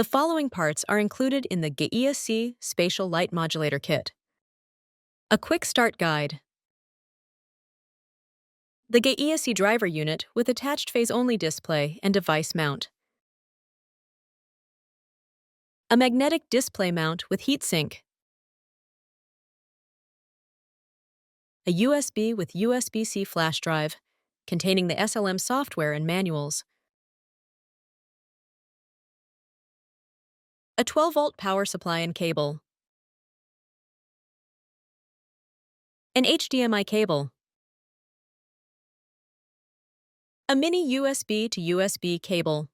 The following parts are included in the GAEA-C Spatial Light Modulator Kit. A quick start guide. The GAEA-C driver unit with attached phase-only display and device mount. A magnetic display mount with heatsink. A USB with USB-C flash drive containing the SLM software and manuals. A 12-volt power supply and cable. An HDMI cable. A mini USB to USB cable.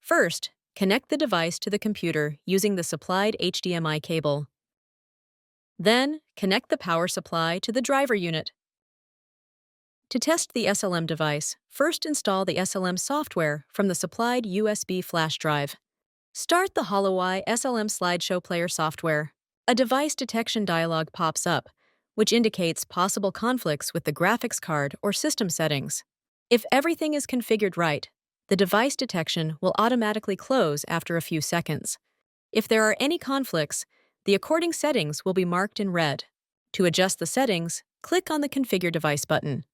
First, connect the device to the computer using the supplied HDMI cable. Then, connect the power supply to the driver unit. To test the SLM device, first install the SLM software from the supplied USB flash drive. Start the HOLOEYE SLM Slideshow player software. A device detection dialog pops up, which indicates possible conflicts with the graphics card or system settings. If everything is configured right, the device detection will automatically close after a few seconds. If there are any conflicts, the according settings will be marked in red. To adjust the settings, click on the Configure Device button.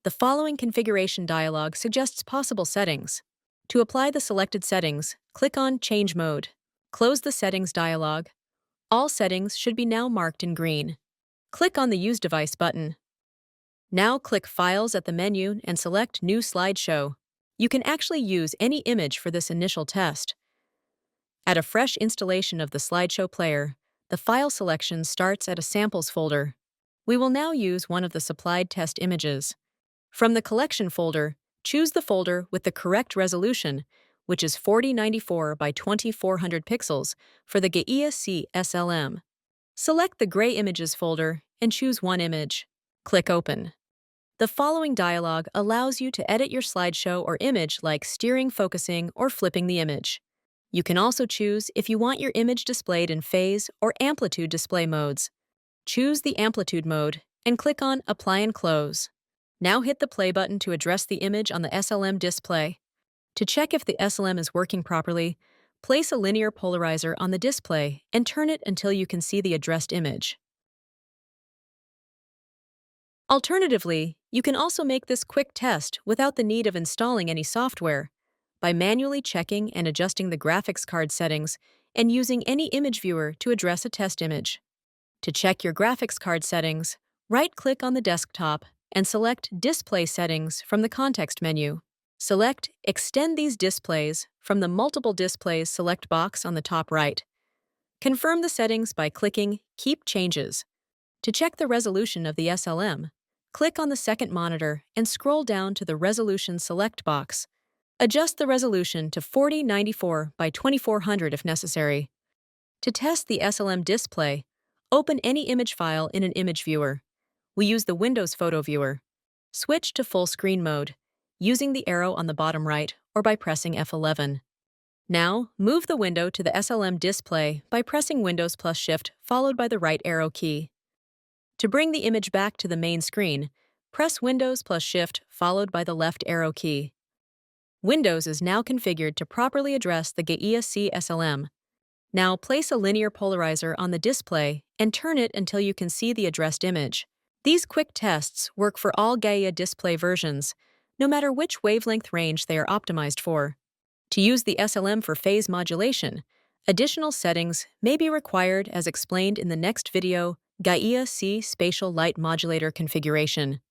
The following configuration dialog suggests possible settings. To apply the selected settings, click on Change Mode. Close the Settings dialog. All settings should be now marked in green. Click on the Use Device button. Now click Files at the menu and select New Slideshow. You can actually use any image for this initial test. At a fresh installation of the Slideshow player, the file selection starts at a Samples folder. We will now use one of the supplied test images. From the Collection folder, choose the folder with the correct resolution, which is 4094 by 2400 pixels for the GAEA-C SLM. Select the Gray Images folder and choose one image. Click Open. The following dialog allows you to edit your slideshow or image like steering, focusing, or flipping the image. You can also choose if you want your image displayed in phase or amplitude display modes. Choose the amplitude mode and click on Apply and Close. Now hit the play button to address the image on the SLM display. To check if the SLM is working properly, place a linear polariser on the display and turn it until you can see the addressed image. Alternatively, you can also make this quick test without the need of installing any software by manually checking and adjusting the graphics card settings and using any image viewer to address a test image. To check your graphics card settings, right-click on the desktop and select Display Settings from the context menu. Select Extend these displays from the Multiple Displays select box on the top right. Confirm the settings by clicking Keep Changes. To check the resolution of the SLM, click on the second monitor and scroll down to the Resolution select box. Adjust the resolution to 4094 by 2400 if necessary. To test the SLM display, open any image file in an image viewer. We use the Windows Photo Viewer. Switch to full screen mode, using the arrow on the bottom right or by pressing F11. Now, move the window to the SLM display by pressing Windows plus Shift followed by the right arrow key. To bring the image back to the main screen, press Windows plus Shift followed by the left arrow key. Windows is now configured to properly address the GAEA-C SLM. Now place a linear polariser on the display and turn it until you can see the addressed image. These quick tests work for all GAEA display versions, no matter which wavelength range they are optimized for. To use the SLM for phase modulation, additional settings may be required as explained in the next video, GAEA-C Spatial Light Modulator Configuration.